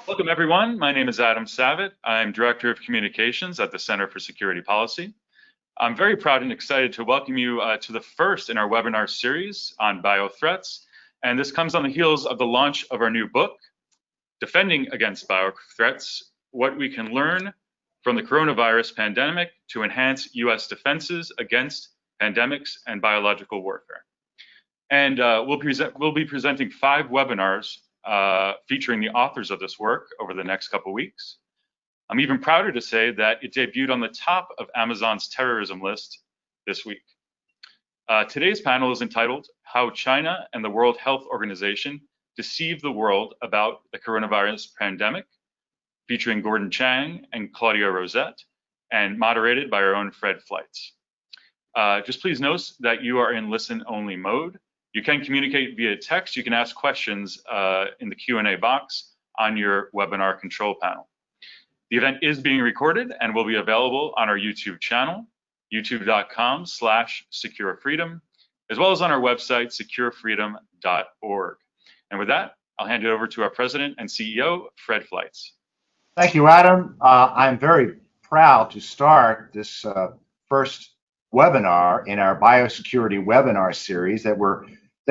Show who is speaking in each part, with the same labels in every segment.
Speaker 1: Welcome, everyone. My name is Adam Savitt. I'm Director of Communications at the Center for Security Policy. I'm very proud and excited to welcome you to the first in our webinar series on biothreats. And this comes on the heels of the launch of our new book, Defending Against Biothreats, What We Can Learn from the Coronavirus Pandemic to Enhance U.S. Defenses Against Pandemics and Biological Warfare. And we'll be presenting 5 webinars featuring the authors of this work over the next couple weeks. I'm even prouder to say that it debuted on the top of Amazon's terrorism list this week. Today's panel is entitled How China and the World Health Organization Deceived the World About the Coronavirus Pandemic, featuring Gordon Chang and Claudia Rosette, and moderated by our own Fred Fleitz. Just please note that you are in listen-only mode. You can communicate via text. You can ask questions in the Q&A box on your webinar control panel. The event is being recorded and will be available on our YouTube channel, youtube.com/securefreedom, as well as on our website, securefreedom.org. And with that, I'll hand it over to our President and CEO, Fred Fleitz.
Speaker 2: Thank you, Adam. I'm very proud to start this first webinar in our biosecurity webinar series that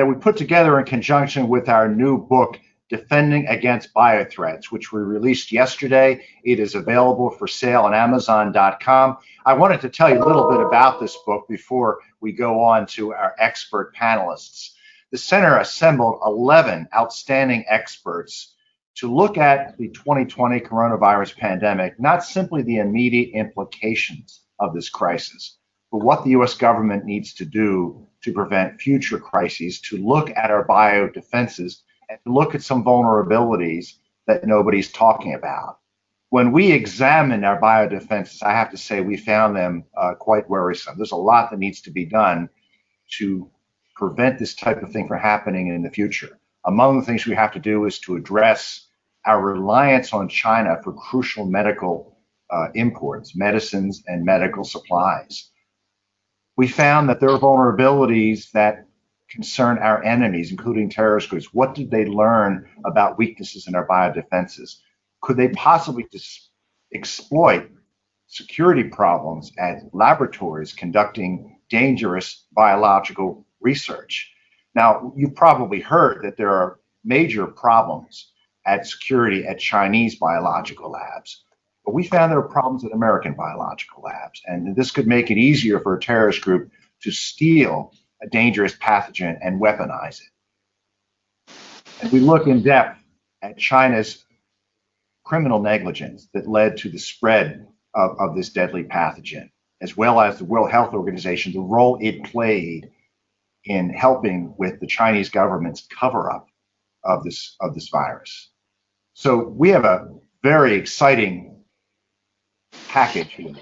Speaker 2: we put together in conjunction with our new book, Defending Against Biothreats, which we released yesterday. It is available for sale on Amazon.com. I wanted to tell you a little bit about this book before we go on to our expert panelists. The Center assembled 11 outstanding experts to look at the 2020 coronavirus pandemic, not simply the immediate implications of this crisis, but what the U.S. government needs to do to prevent future crises, to look at our biodefenses, and to look at some vulnerabilities that nobody's talking about. When we examined our biodefenses, I have to say we found them quite worrisome. There's a lot that needs to be done to prevent this type of thing from happening in the future. Among the things we have to do is to address our reliance on China for crucial medical imports, medicines, and medical supplies. We found that there are vulnerabilities that concern our enemies, including terrorist groups. What did they learn about weaknesses in our biodefenses? Could they possibly exploit security problems at laboratories conducting dangerous biological research? Now, you've probably heard that there are major problems at security at Chinese biological labs. But we found there are problems at American biological labs, and this could make it easier for a terrorist group to steal a dangerous pathogen and weaponize it. And we look in depth at China's criminal negligence that led to the spread of this deadly pathogen, as well as the World Health Organization, the role it played in helping with the Chinese government's cover-up of this virus. So we have a very exciting package here,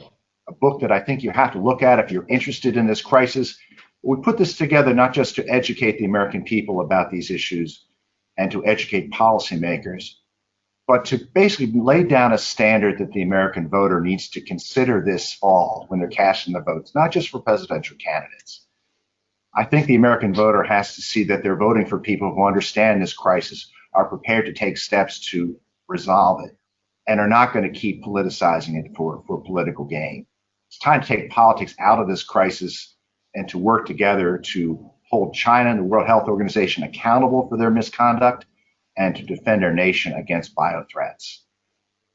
Speaker 2: a book that I think you have to look at if you're interested in this crisis. We put this together not just to educate the American people about these issues and to educate policymakers, but to basically lay down a standard that the American voter needs to consider this fall when they're casting their votes, not just for presidential candidates. I think the American voter has to see that they're voting for people who understand this crisis, are prepared to take steps to resolve it, and are not going to keep politicizing it for political gain. It's time to take politics out of this crisis and to work together to hold China and the World Health Organization accountable for their misconduct and to defend our nation against biothreats.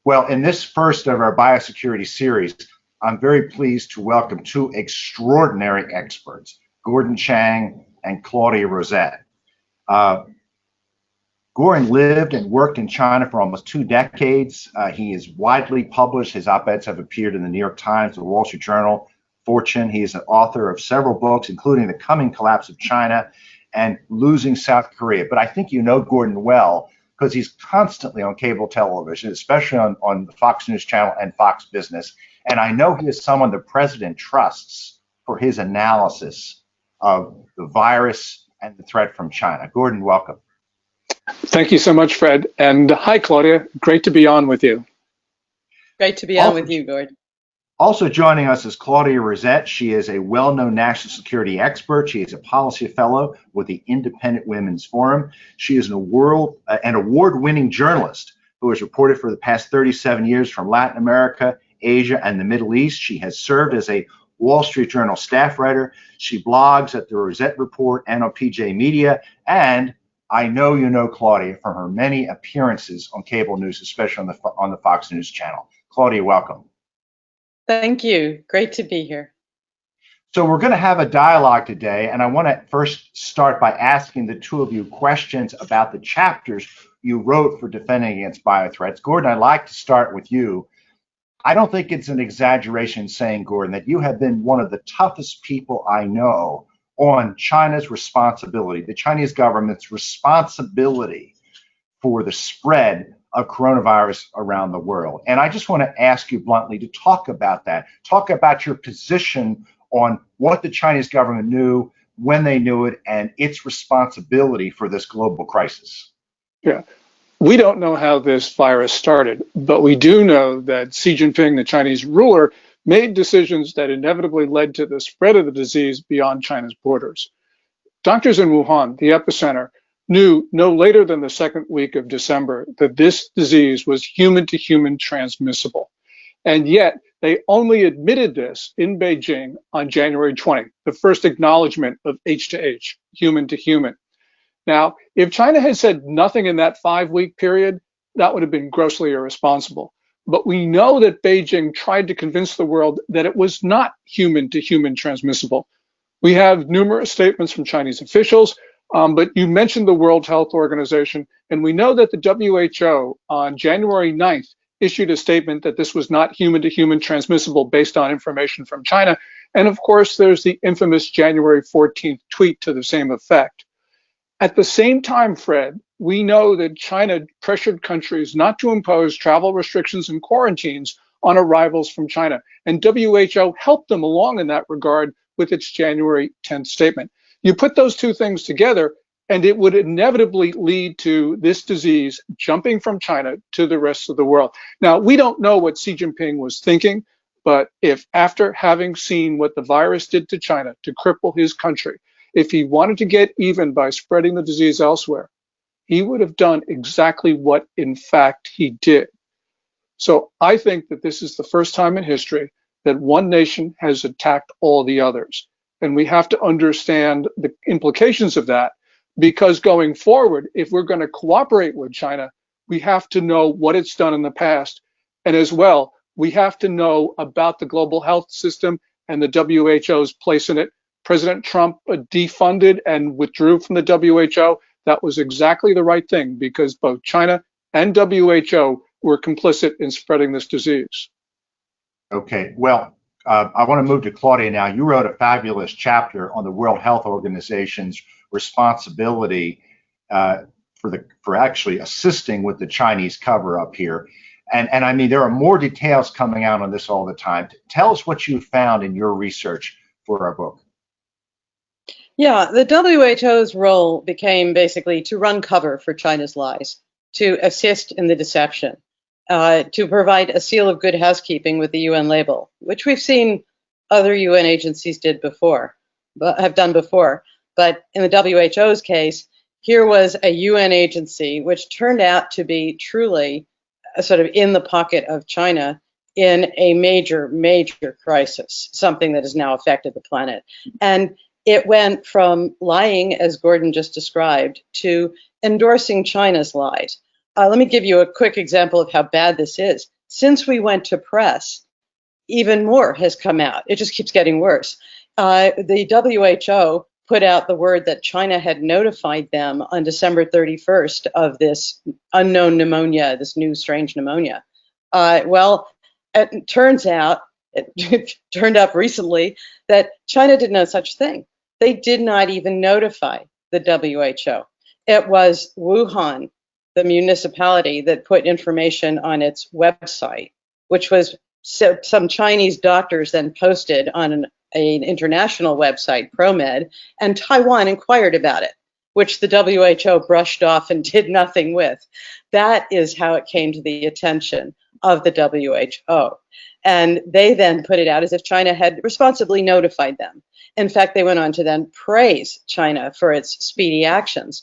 Speaker 2: Well, in this first of our biosecurity series, I'm very pleased to welcome 2 extraordinary experts, Gordon Chang and Claudia Rosette. Gordon lived and worked in China for almost 2 decades. He is widely published. His op-eds have appeared in the New York Times, the Wall Street Journal, Fortune. He is an author of several books, including The Coming Collapse of China and Losing South Korea. But I think you know Gordon well because he's constantly on cable television, especially on the Fox News Channel and Fox Business. And I know he is someone the president trusts for his analysis of the virus and the threat from China. Gordon, welcome.
Speaker 3: Thank you so much, Fred. And hi, Claudia. Great to be on with you.
Speaker 4: Great to be on with you, Gordon.
Speaker 2: Also joining us is Claudia Rosette. She is a well-known national security expert. She is a policy fellow with the Independent Women's Forum. She is an award-winning journalist who has reported for the past 37 years from Latin America, Asia, and the Middle East. She has served as a Wall Street Journal staff writer. She blogs at the Rosette Report and on PJ Media. And I know you know Claudia from her many appearances on cable news, especially on the Fox News channel. Claudia, welcome.
Speaker 4: Thank you. Great to be here.
Speaker 2: So we're going to have a dialogue today, and I want to first start by asking the two of you questions about the chapters you wrote for Defending Against Biothreats. Gordon, I'd like to start with you. I don't think it's an exaggeration saying, Gordon, that you have been one of the toughest people I know on China's responsibility, the Chinese government's responsibility for the spread of coronavirus around the world. And I just want to ask you bluntly to talk about that. Talk about your position on what the Chinese government knew, when they knew it, and its responsibility for this global crisis.
Speaker 3: Yeah. We don't know how this virus started, but we do know that Xi Jinping, the Chinese ruler, made decisions that inevitably led to the spread of the disease beyond China's borders. Doctors in Wuhan, the epicenter, knew no later than the second week of December that this disease was human-to-human transmissible. And yet, they only admitted this in Beijing on January 20, the first acknowledgement of H-to-H, human-to-human. Now, if China had said nothing in that 5-week period, that would have been grossly irresponsible. But we know that Beijing tried to convince the world that it was not human-to-human transmissible. We have numerous statements from Chinese officials, but you mentioned the World Health Organization, and we know that the WHO on January 9th issued a statement that this was not human-to-human transmissible based on information from China. And of course, there's the infamous January 14th tweet to the same effect. At the same time, Fred, we know that China pressured countries not to impose travel restrictions and quarantines on arrivals from China. And WHO helped them along in that regard with its January 10th statement. You put those two things together, and it would inevitably lead to this disease jumping from China to the rest of the world. Now, we don't know what Xi Jinping was thinking, but if after having seen what the virus did to China to cripple his country, if he wanted to get even by spreading the disease elsewhere, he would have done exactly what, in fact, he did. So I think that this is the first time in history that one nation has attacked all the others. And we have to understand the implications of that, because going forward, if we're going to cooperate with China, we have to know what it's done in the past. And as well, we have to know about the global health system and the WHO's place in it. President Trump defunded and withdrew from the WHO. That was exactly the right thing, because both China and WHO were complicit in spreading this disease.
Speaker 2: Okay, well, I want to move to Claudia now. You wrote a fabulous chapter on the World Health Organization's responsibility for actually assisting with the Chinese cover-up here. And I mean, there are more details coming out on this all the time. Tell us what you found in your research for our book.
Speaker 4: Yeah, the WHO's role became basically to run cover for China's lies, to assist in the deception, to provide a seal of good housekeeping with the UN label, which we've seen other UN agencies have done before. But in the WHO's case, here was a UN agency which turned out to be truly sort of in the pocket of China in a major, major crisis, something that has now affected the planet. And it went from lying, as Gordon just described, to endorsing China's lies. Let me give you a quick example of how bad this is. Since we went to press, even more has come out. It just keeps getting worse. The WHO put out the word that China had notified them on December 31st of this unknown pneumonia, this new strange pneumonia. Well, it turns out, it turned up recently that China did no such thing. They did not even notify the WHO. It was Wuhan, the municipality, that put information on its website, which was some Chinese doctors then posted on an international website, ProMed, and Taiwan inquired about it, which the WHO brushed off and did nothing with. That is how it came to the attention of the WHO. And they then put it out as if China had responsibly notified them. In fact, they went on to then praise China for its speedy actions.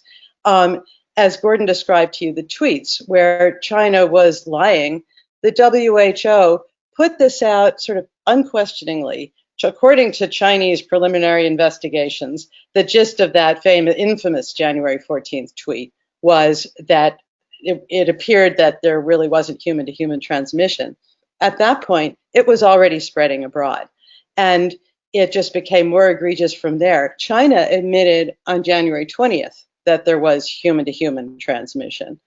Speaker 4: as Gordon described to you, the tweets where China was lying, the WHO put this out sort of unquestioningly. According to Chinese preliminary investigations, the gist of that infamous January 14th tweet was that it appeared that there really wasn't human-to-human transmission. At that point, it was already spreading abroad. And it just became more egregious from there. China admitted on January 20th that there was human-to-human transmission.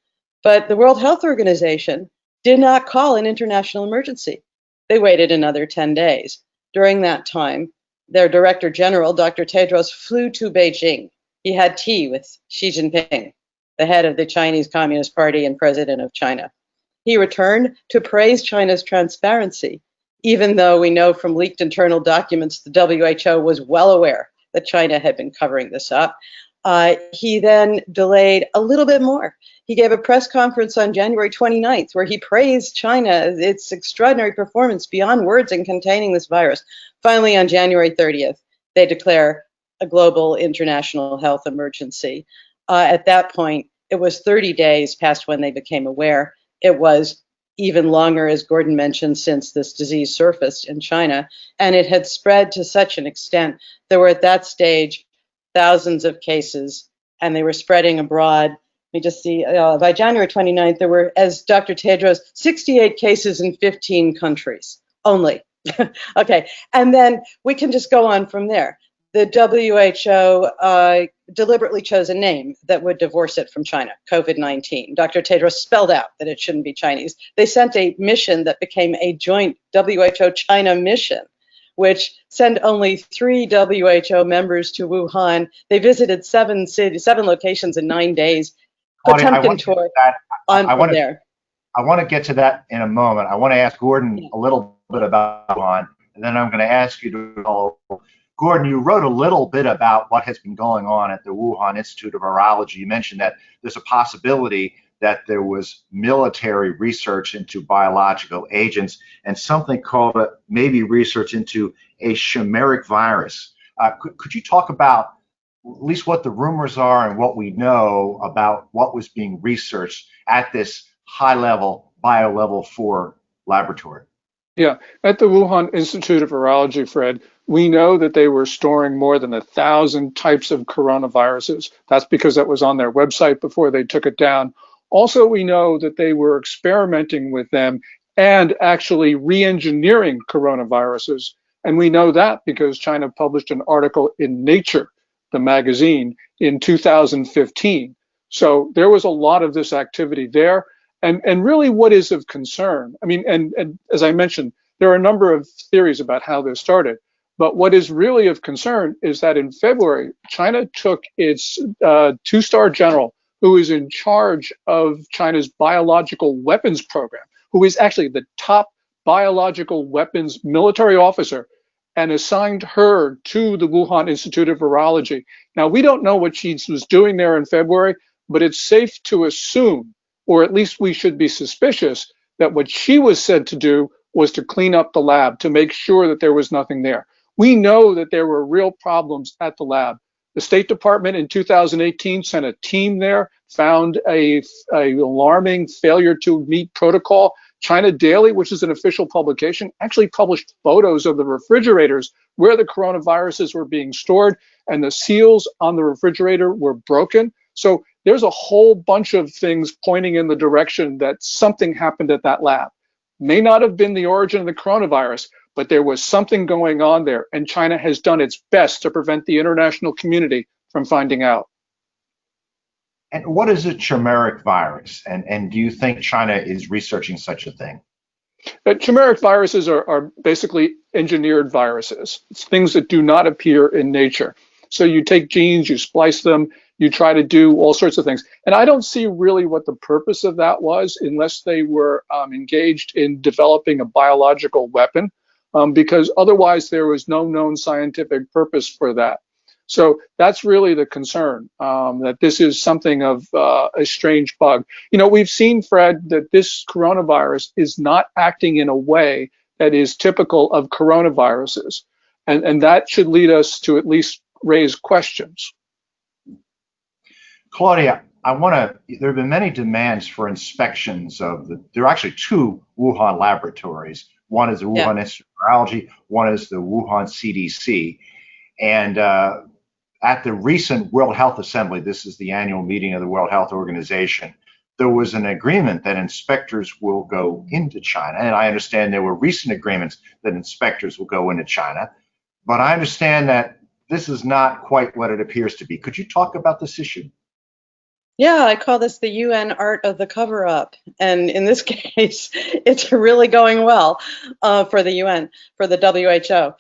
Speaker 4: But the World Health Organization did not call an international emergency. They waited another 10 days. During that time, their Director General, Dr. Tedros, flew to Beijing. He had tea with Xi Jinping, the head of the Chinese Communist Party and president of China. He returned to praise China's transparency, even though we know from leaked internal documents the WHO was well aware that China had been covering this up. He then delayed a little bit more. He gave a press conference on January 29th where he praised China, its extraordinary performance beyond words in containing this virus. Finally, on January 30th, they declare a global international health emergency. At that point, it was 30 days past when they became aware. It was even longer, as Gordon mentioned, since this disease surfaced in China, and it had spread to such an extent there were at that stage thousands of cases, and they were spreading abroad. Let me just see, by January 29th, there were, as Dr. Tedros, 68 cases in 15 countries only. Okay, and then we can just go on from there. The WHO deliberately chose a name that would divorce it from China, COVID-19. Dr. Tedros spelled out that it shouldn't be Chinese. They sent a mission that became a joint WHO-China mission, which sent only 3 WHO members to Wuhan. They visited 7 locations in 9 days. Potemkin tour on from there.
Speaker 2: I want to get to that in a moment. I want to ask Gordon a little bit about Wuhan, and then I'm going to ask you to follow. Gordon, you wrote a little bit about what has been going on at the Wuhan Institute of Virology. You mentioned that there's a possibility that there was military research into biological agents and something called maybe research into a chimeric virus. Could you talk about at least what the rumors are and what we know about what was being researched at this high-level bio-level 4 laboratory?
Speaker 3: Yeah, at the Wuhan Institute of Virology, Fred, we know that they were storing more than 1,000 types of coronaviruses. That's because that was on their website before they took it down. Also, we know that they were experimenting with them and actually re-engineering coronaviruses. And we know that because China published an article in Nature, the magazine, in 2015. So there was a lot of this activity there. And really what is of concern, I mean, and as I mentioned, there are a number of theories about how this started. But what is really of concern is that in February, China took its 2-star general, who is in charge of China's biological weapons program, who is actually the top biological weapons military officer, and assigned her to the Wuhan Institute of Virology. Now, we don't know what she was doing there in February, but it's safe to assume, or at least we should be suspicious, that what she was said to do was to clean up the lab, to make sure that there was nothing there. We know that there were real problems at the lab. The State Department in 2018 sent a team there, found a alarming failure to meet protocol. China Daily, which is an official publication, actually published photos of the refrigerators where the coronaviruses were being stored, and the seals on the refrigerator were broken. So there's a whole bunch of things pointing in the direction that something happened at that lab. May not have been the origin of the coronavirus, but there was something going on there, and China has done its best to prevent the international community from finding out.
Speaker 2: And what is a chimeric virus? And do you think China is researching such a thing?
Speaker 3: Chimeric viruses are basically engineered viruses. It's things that do not appear in nature. So you take genes, you splice them, you try to do all sorts of things. And I don't see really what the purpose of that was, unless they were engaged in developing a biological weapon, because otherwise there was no known scientific purpose for that. So that's really the concern, that this is something of a strange bug. You know, we've seen, Fred, that this coronavirus is not acting in a way that is typical of coronaviruses. And that should lead us to at least raise questions.
Speaker 2: Claudia, there have been many demands for inspections there are actually two Wuhan laboratories. One is the
Speaker 4: Yeah.
Speaker 2: Wuhan Institute of Virology, one is the Wuhan CDC. And at the recent World Health Assembly, this is the annual meeting of the World Health Organization, there was an agreement that inspectors will go into China. And I understand there were recent agreements that inspectors will go into China. But I understand that this is not quite what it appears to be. Could you talk about this issue?
Speaker 4: Yeah, I call this the UN art of the cover-up. And in this case, it's really going well for the UN, for the WHO.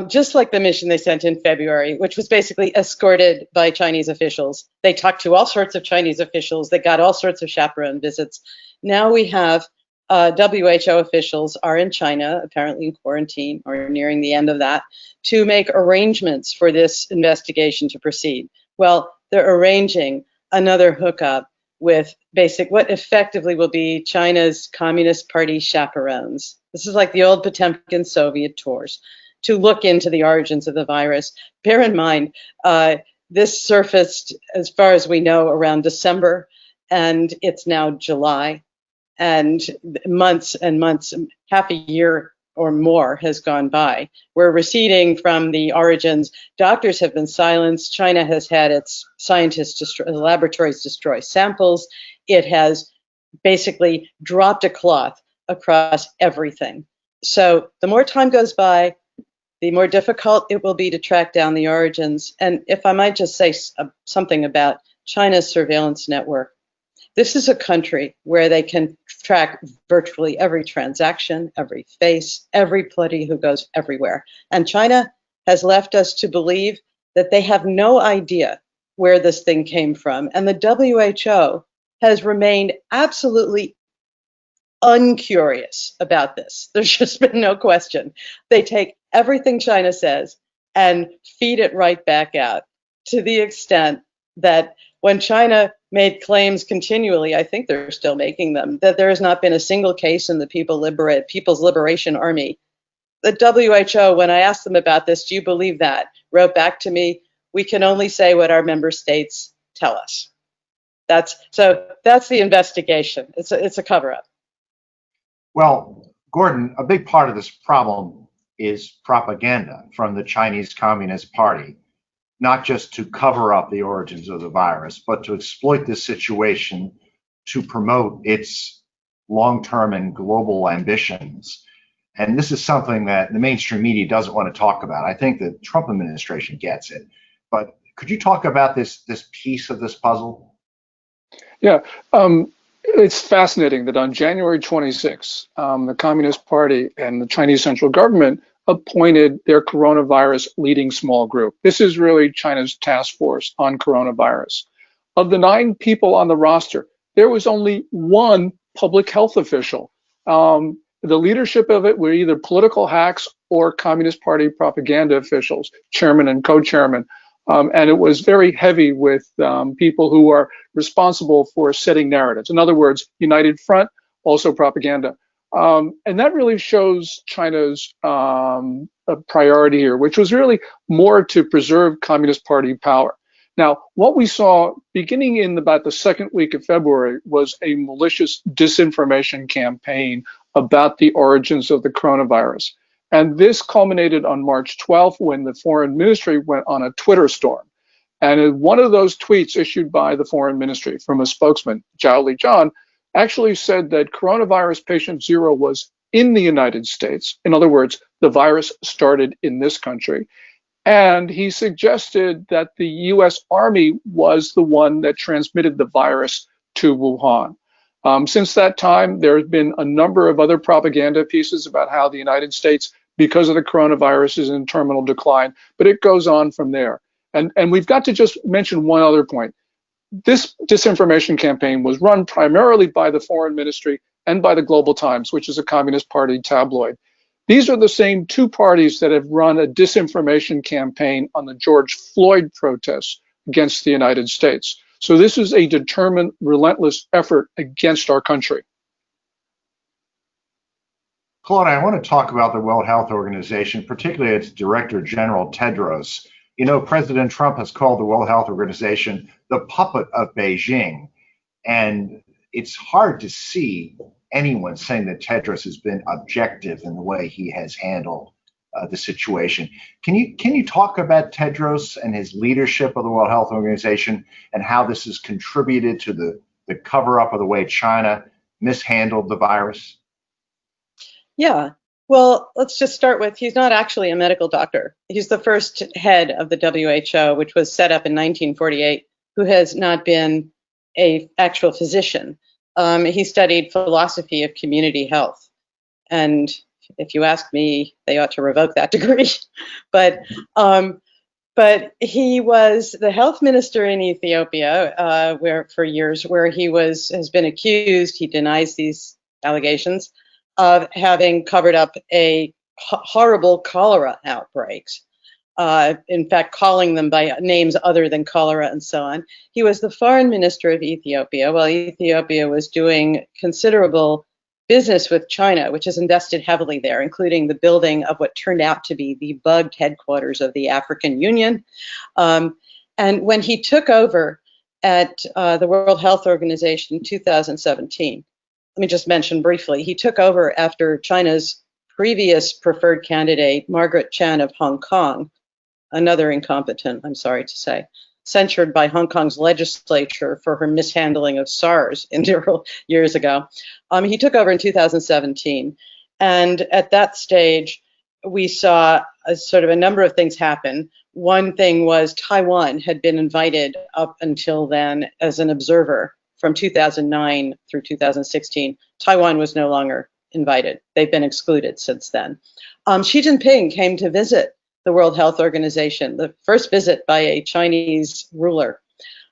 Speaker 4: Just like the mission they sent in February, which was basically escorted by Chinese officials. They talked to all sorts of Chinese officials. They got all sorts of chaperone visits. Now we have WHO officials are in China, apparently in quarantine or nearing the end of that, to make arrangements for this investigation to proceed. Well, they're arranging another hookup with what effectively will be China's Communist Party chaperones. This is like the old Potemkin Soviet tours to look into the origins of the virus. Bear in mind, this surfaced, as far as we know, around December, and it's now July, and months and months, half a year or more has gone by. We're receding from the origins. Doctors have been silenced. China has had its scientists laboratories destroy samples. It has basically dropped a cloth across everything. So the more time goes by, the more difficult it will be to track down the origins. And if I might just say something about China's surveillance network, this is a country where they can track virtually every transaction, every face, everybody who goes everywhere. And China has left us to believe that they have no idea where this thing came from. And the WHO has remained absolutely uncurious about this. There's just been no question. They take everything China says and feed it right back out, to the extent that when China made claims continually, I think they're still making them, that there has not been a single case in the People's Liberation Army. The WHO, when I asked them about this, do you believe that, wrote back to me, we can only say what our member states tell us. That's the investigation. It's a cover-up.
Speaker 2: Well, Gordon, a big part of this problem is propaganda from the Chinese Communist Party, not just to cover up the origins of the virus, but to exploit this situation to promote its long-term and global ambitions. And this is something that the mainstream media doesn't want to talk about. I think the Trump administration gets it. But could you talk about this piece of this puzzle?
Speaker 3: Yeah, it's fascinating that on January 26, the Communist Party and the Chinese central government appointed their coronavirus leading small group. This is really China's task force on coronavirus. Of the 9 people on the roster, there was only one public health official. The leadership of it were either political hacks or Communist Party propaganda officials, chairman and co-chairman. And it was very heavy with people who are responsible for setting narratives. In other words, United Front, also propaganda. And that really shows China's priority here, which was really more to preserve Communist Party power. Now, what we saw beginning in about the second week of February was a malicious disinformation campaign about the origins of the coronavirus. And this culminated on March 12th when the foreign ministry went on a Twitter storm. And in one of those tweets issued by the foreign ministry from a spokesman, Zhao Lijian, actually said that coronavirus patient 0 was in the United States. In other words, the virus started in this country. And he suggested that the U.S. Army was the one that transmitted the virus to Wuhan. Since that time, there have been a number of other propaganda pieces about how the United States, because of the coronavirus, is in terminal decline, but it goes on from there. And we've got to just mention one other point. This disinformation campaign was run primarily by the Foreign Ministry and by the Global Times, which is a Communist Party tabloid. These are the same 2 parties that have run a disinformation campaign on the George Floyd protests against the United States. So this is a determined, relentless effort against our country.
Speaker 2: Claude, I want to talk about the World Health Organization, particularly its Director General, Tedros, You know, President Trump has called the World Health Organization the puppet of Beijing. And it's hard to see anyone saying that Tedros has been objective in the way he has handled the situation. Can you talk about Tedros and his leadership of the World Health Organization and how this has contributed to the cover up of the way China mishandled the virus?
Speaker 4: Yeah. Well, let's just start with he's not actually a medical doctor. He's the first head of the WHO, which was set up in 1948, who has not been an actual physician. He studied philosophy of community health. And if you ask me, they ought to revoke that degree. but he was the health minister in Ethiopia, where for years, where he has been accused. He denies these allegations of having covered up a horrible cholera outbreaks. In fact, calling them by names other than cholera and so on. He was the foreign minister of Ethiopia while Ethiopia was doing considerable business with China, which has invested heavily there, including the building of what turned out to be the bugged headquarters of the African Union. And when he took over at the World Health Organization in 2017, let me just mention briefly, he took over after China's previous preferred candidate, Margaret Chan of Hong Kong, another incompetent, I'm sorry to say, censured by Hong Kong's legislature for her mishandling of SARS years ago. He took over in 2017. And at that stage, we saw a number of things happen. One thing was Taiwan had been invited up until then as an observer from 2009 through 2016. Taiwan was no longer invited. They've been excluded since then. Xi Jinping came to visit the World Health Organization, the first visit by a Chinese ruler,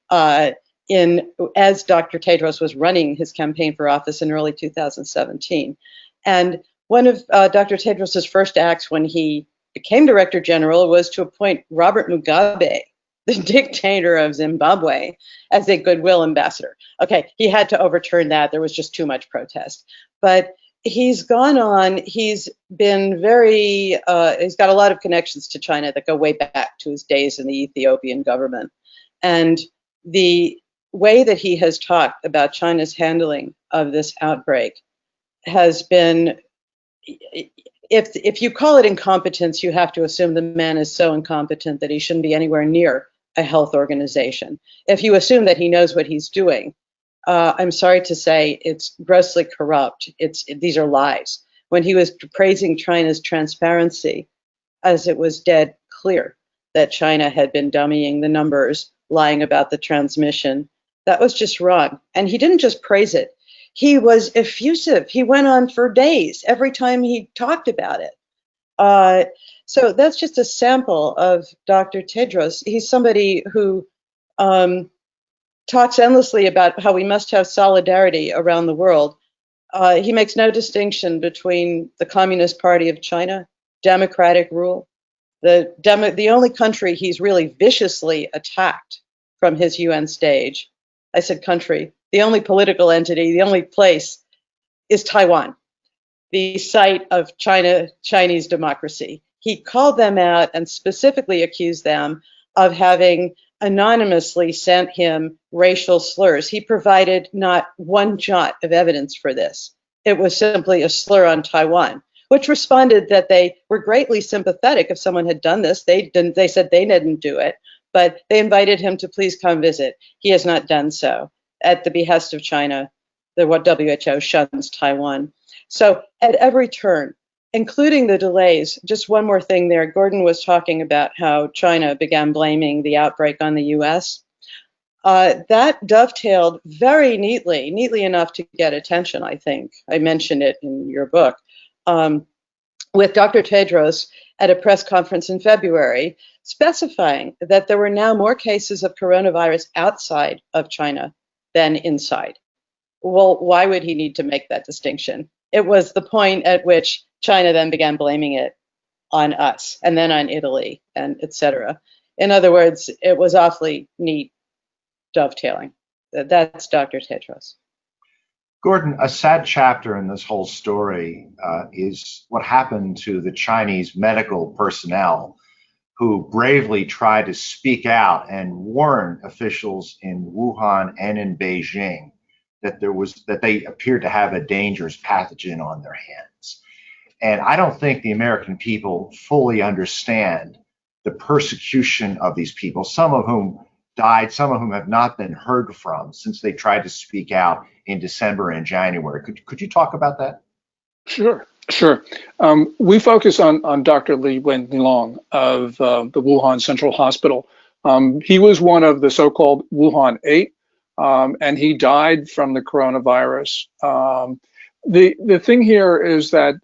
Speaker 4: as Dr. Tedros was running his campaign for office in early 2017. And one of Dr. Tedros's first acts when he became Director General was to appoint Robert Mugabe, the dictator of Zimbabwe, as a goodwill ambassador. Okay, he had to overturn that. There was just too much protest. But he's gone on, he's been he's got a lot of connections to China that go way back to his days in the Ethiopian government. And the way that he has talked about China's handling of this outbreak has been, if you call it incompetence, you have to assume the man is so incompetent that he shouldn't be anywhere near a health organization. If you assume that he knows what he's doing, I'm sorry to say it's grossly corrupt. These are lies. When he was praising China's transparency, as it was dead clear that China had been dummying the numbers, lying about the transmission, that was just wrong. And he didn't just praise it. He was effusive. He went on for days every time he talked about it. So that's just a sample of Dr. Tedros. He's somebody who talks endlessly about how we must have solidarity around the world. He makes no distinction between the Communist Party of China, democratic rule. The only country he's really viciously attacked from his UN stage, I said country, the only political entity, the only place is Taiwan, the site of Chinese democracy. He called them out and specifically accused them of having anonymously sent him racial slurs. He provided not one jot of evidence for this. It was simply a slur on Taiwan, which responded that they were greatly sympathetic if someone had done this. They said they didn't do it, but they invited him to please come visit. He has not done so. At the behest of China, the WHO shuns Taiwan. So at every turn, including the delays, just one more thing there. Gordon was talking about how China began blaming the outbreak on the U.S. That dovetailed very neatly enough to get attention, I think. I mentioned it in your book, with Dr. Tedros at a press conference in February, specifying that there were now more cases of coronavirus outside of China than inside. Well, why would he need to make that distinction? It was the point at which China then began blaming it on us and then on Italy and et cetera. In other words, it was awfully neat dovetailing. That's Dr. Tedros.
Speaker 2: Gordon, a sad chapter in this whole story is what happened to the Chinese medical personnel who bravely tried to speak out and warn officials in Wuhan and in Beijing that they appeared to have a dangerous pathogen on their hands. And I don't think the American people fully understand the persecution of these people, some of whom died, some of whom have not been heard from since they tried to speak out in December and January. Could you talk about that?
Speaker 3: Sure, sure. We focus on Dr. Li Wenlong of the Wuhan Central Hospital. He was one of the so-called Wuhan 8, and he died from the coronavirus. The thing here is that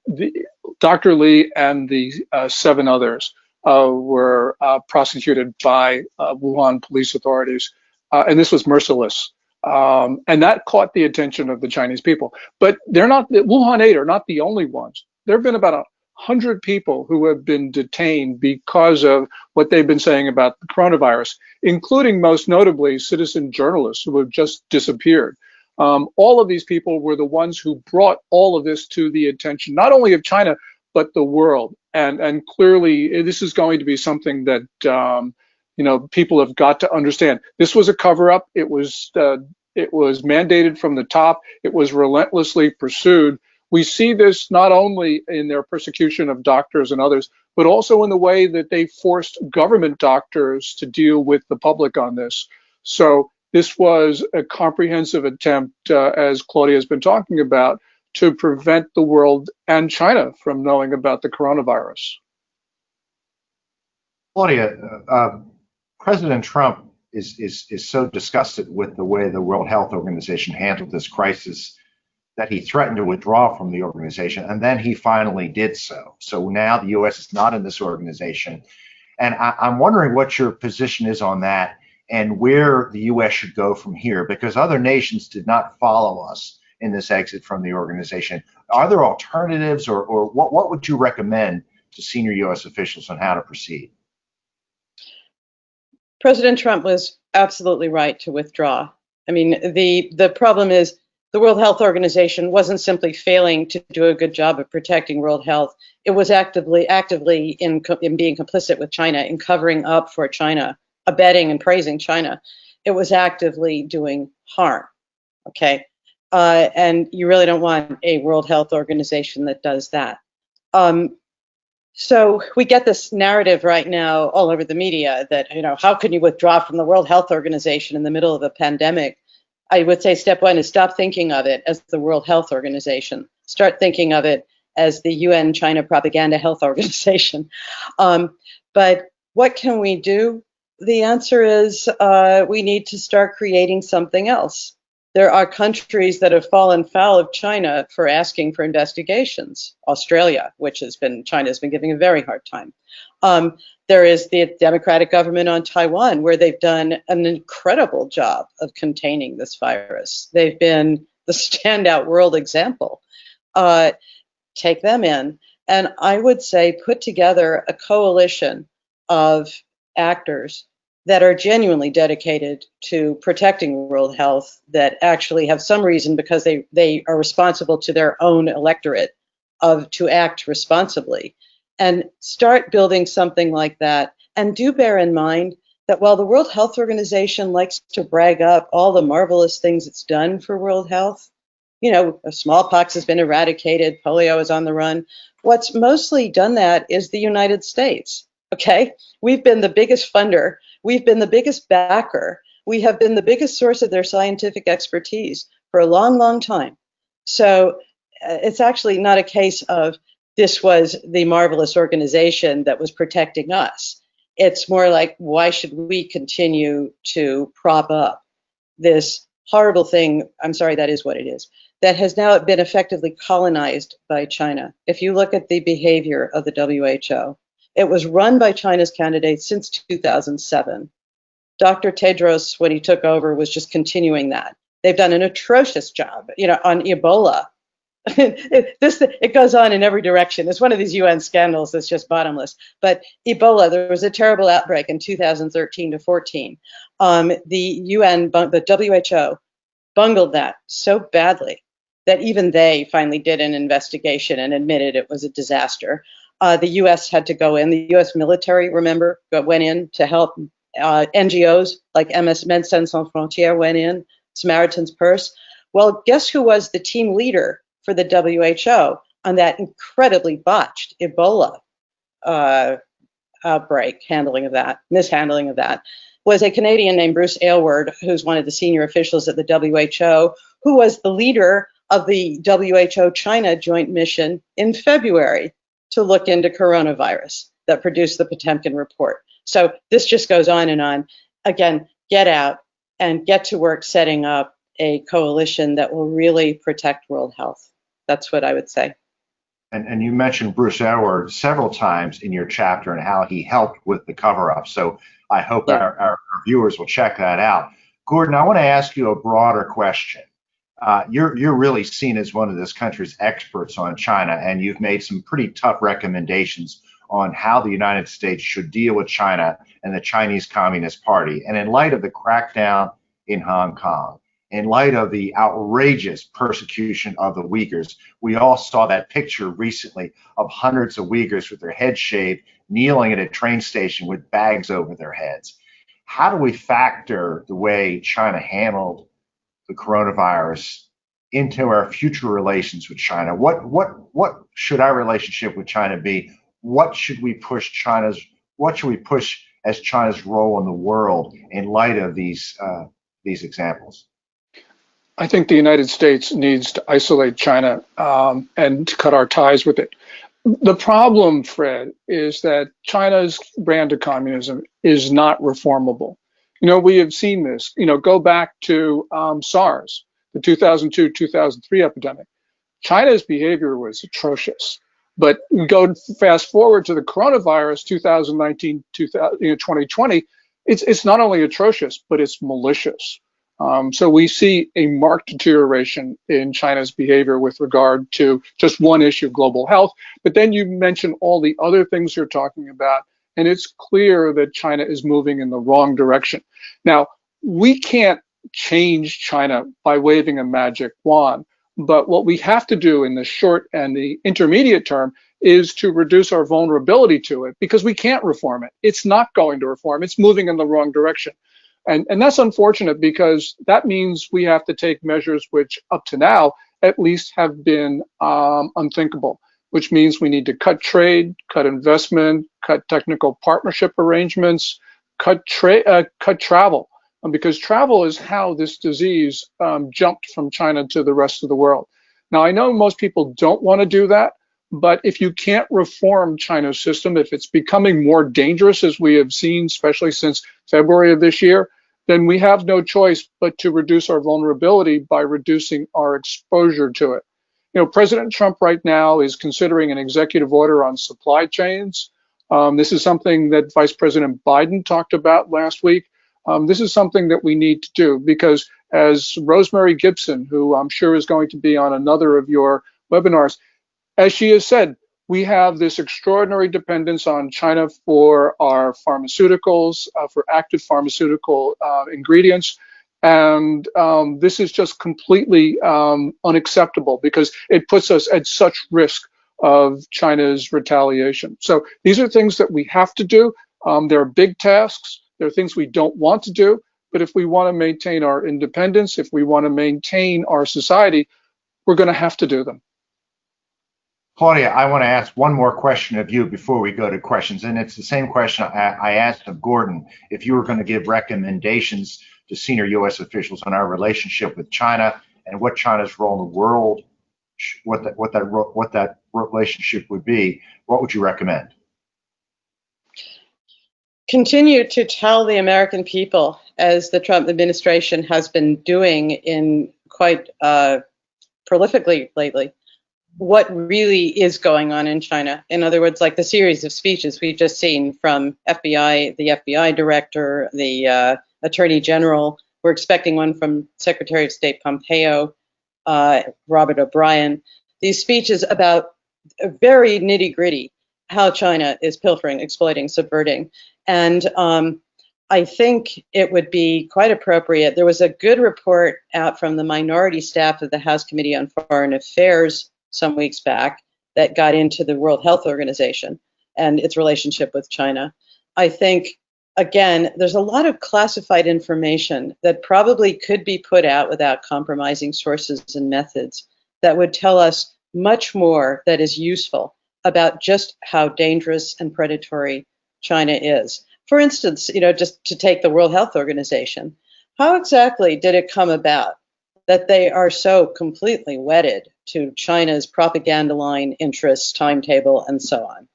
Speaker 3: Dr. Li and the 7 others were prosecuted by Wuhan police authorities, and this was merciless. And that caught the attention of the Chinese people. But they're not, the Wuhan 8 are not the only ones. There have been about 100 people who have been detained because of what they've been saying about the coronavirus, including most notably citizen journalists who have just disappeared. All of these people were the ones who brought all of this to the attention, not only of China, but the world. And clearly, this is going to be something that people have got to understand. This was a cover-up. It was mandated from the top. It was relentlessly pursued. We see this not only in their persecution of doctors and others, but also in the way that they forced government doctors to deal with the public on this. So this was a comprehensive attempt, as Claudia has been talking about, to prevent the world and China from knowing about the coronavirus.
Speaker 2: Claudia, President Trump is so disgusted with the way the World Health Organization handled this crisis that he threatened to withdraw from the organization, and then he finally did so. So now the U.S. is not in this organization. And I'm wondering what your position is on that and where the U.S. should go from here, because other nations did not follow us in this exit from the organization. Are there alternatives, or what would you recommend to senior U.S. officials on how to proceed?
Speaker 4: President Trump was absolutely right to withdraw. I mean, the problem is the World Health Organization wasn't simply failing to do a good job of protecting world health. It was actively in being complicit with China, in covering up for China, abetting and praising China. It was actively doing harm. Okay. And you really don't want a World Health Organization that does that. So we get this narrative right now all over the media that, how can you withdraw from the World Health Organization in the middle of a pandemic? I would say step one is stop thinking of it as the World Health Organization. Start thinking of it as the UN China Propaganda Health Organization. But what can we do? The answer is we need to start creating something else. There are countries that have fallen foul of China for asking for investigations. Australia, China has been giving a very hard time. There is the democratic government on Taiwan, where they've done an incredible job of containing this virus. They've been the standout world example. Take them in, and I would say put together a coalition of actors that are genuinely dedicated to protecting world health, that actually have some reason, because they are responsible to their own electorate, to act responsibly, and start building something like that. And do bear in mind that while the World Health Organization likes to brag up all the marvelous things it's done for world health, smallpox has been eradicated, polio is on the run. What's mostly done that is the United States. Okay, we've been the biggest funder. We've been the biggest backer. We have been the biggest source of their scientific expertise for a long, long time. So it's actually not a case of this was the marvelous organization that was protecting us. It's more like, why should we continue to prop up this horrible thing? I'm sorry, that is what it is. That has now been effectively colonized by China. If you look at the behavior of the WHO, it was run by China's candidates since 2007. Dr. Tedros, when he took over, was just continuing that. They've done an atrocious job, on Ebola. It goes on in every direction. It's one of these UN scandals that's just bottomless. But Ebola, there was a terrible outbreak in 2013 to 14. The WHO bungled that so badly that even they finally did an investigation and admitted it was a disaster. the U.S. had to go in. The U.S. military, remember, went in to help. NGOs like Médecins Sans Frontières went in, Samaritan's Purse. Well, guess who was the team leader for the WHO on that incredibly botched Ebola outbreak, mishandling of that, was a Canadian named Bruce Aylward, who's one of the senior officials at the WHO, who was the leader of the WHO-China joint mission in February to look into coronavirus that produced the Potemkin report. So this just goes on and on. Again, get out and get to work setting up a coalition that will really protect world health. That's what I would say.
Speaker 2: And you mentioned Bruce Aylward several times in your chapter and how he helped with the cover-up. So I hope our viewers will check that out. Gordon, I want to ask you a broader question. You're really seen as one of this country's experts on China, and you've made some pretty tough recommendations on how the United States should deal with China and the Chinese Communist Party. And in light of the crackdown in Hong Kong, in light of the outrageous persecution of the Uyghurs, we all saw that picture recently of hundreds of Uyghurs with their heads shaved, kneeling at a train station with bags over their heads. How do we factor the way China handled the coronavirus into our future relations with China? What should our relationship with China be? What should we push as China's role in the world in light of these examples?
Speaker 3: I think the United States needs to isolate China and to cut our ties with it. The problem, Fred, is that China's brand of communism is not reformable. We have seen this. Go back to SARS, the 2002-2003 epidemic. China's behavior was atrocious. But go fast forward to the coronavirus, 2019, 2020, it's not only atrocious, but it's malicious. So we see a marked deterioration in China's behavior with regard to just one issue, global health. But then you mention all the other things you're talking about, and it's clear that China is moving in the wrong direction. Now, we can't change China by waving a magic wand. But what we have to do in the short and the intermediate term is to reduce our vulnerability to it, because we can't reform it. It's not going to reform. It's moving in the wrong direction. And that's unfortunate, because that means we have to take measures which up to now at least have been unthinkable, which means we need to cut trade, cut investment, cut technical partnership arrangements, cut travel. Because travel is how this disease jumped from China to the rest of the world. Now, I know most people don't want to do that, but if you can't reform China's system, if it's becoming more dangerous, as we have seen, especially since February of this year, then we have no choice but to reduce our vulnerability by reducing our exposure to it. President Trump right now is considering an executive order on supply chains. This is something that Vice President Biden talked about last week. This is something that we need to do, because as Rosemary Gibson, who I'm sure is going to be on another of your webinars, as she has said, we have this extraordinary dependence on China for our pharmaceuticals, for active pharmaceutical ingredients. And this is just completely unacceptable, because it puts us at such risk of China's retaliation. So these are things that we have to do. They're big tasks. There are things we don't want to do, but if we want to maintain our independence, if we want to maintain our society, we're going to have to do them.
Speaker 2: Claudia, I want to ask one more question of you before we go to questions, and it's the same question I asked of Gordon. If you were going to give recommendations to senior U.S. officials on our relationship with China and what China's role in the world, what that relationship would be, what would you recommend?
Speaker 4: Continue to tell the American people, as the Trump administration has been doing in quite prolifically lately, what really is going on in China. In other words, like the series of speeches we've just seen from the FBI director, the Attorney General. We're expecting one from Secretary of State Pompeo, Robert O'Brien. These speeches about very nitty-gritty how China is pilfering, exploiting, subverting. And I think it would be quite appropriate. There was a good report out from the minority staff of the House Committee on Foreign Affairs some weeks back that got into the World Health Organization and its relationship with China. I think, again, there's a lot of classified information that probably could be put out without compromising sources and methods that would tell us much more that is useful about just how dangerous and predatory China is. For instance, just to take the World Health Organization, how exactly did it come about that they are so completely wedded to China's propaganda line, interests, timetable, and so on?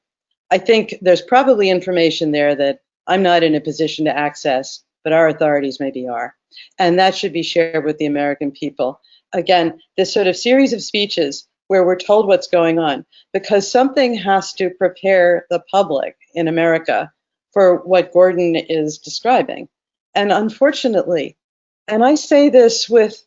Speaker 4: I think there's probably information there that I'm not in a position to access, but our authorities maybe are. And that should be shared with the American people. Again, this sort of series of speeches where we're told what's going on, because something has to prepare the public in America for what Gordon is describing. And unfortunately, and I say this with,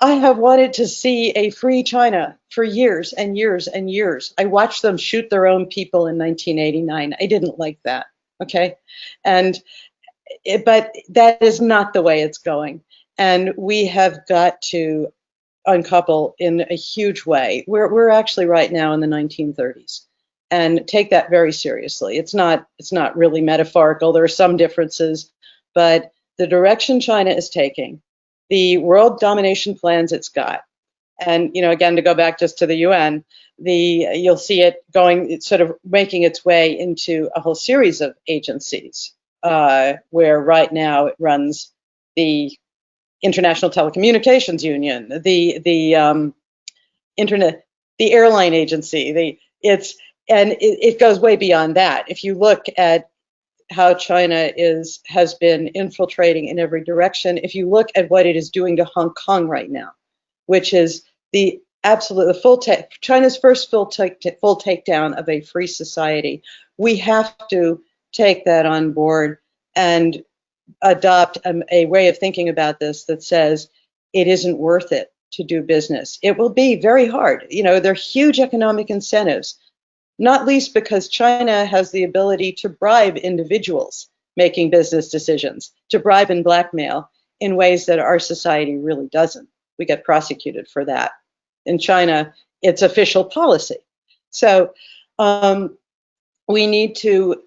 Speaker 4: I have wanted to see a free China for years and years and years. I watched them shoot their own people in 1989. I didn't like that, okay? But that is not the way it's going. And we have got to uncouple in a huge way. We're actually right now in the 1930s, and take that very seriously. It's not really metaphorical. There are some differences, but the direction China is taking, the world domination plans it's got, and again, to go back just to the UN, you'll see it going, it's sort of making its way into a whole series of agencies, where right now it runs the International Telecommunications Union, the Internet, the airline agency, it goes way beyond that. If you look at how China has been infiltrating in every direction, if you look at what it is doing to Hong Kong right now, which is China's first full takedown of a free society, we have to take that on board and adopt a way of thinking about this that says it isn't worth it to do business. It will be very hard. There are huge economic incentives, not least because China has the ability to bribe individuals making business decisions, to bribe and blackmail in ways that our society really doesn't. We get prosecuted for that. In China, it's official policy. So we need to,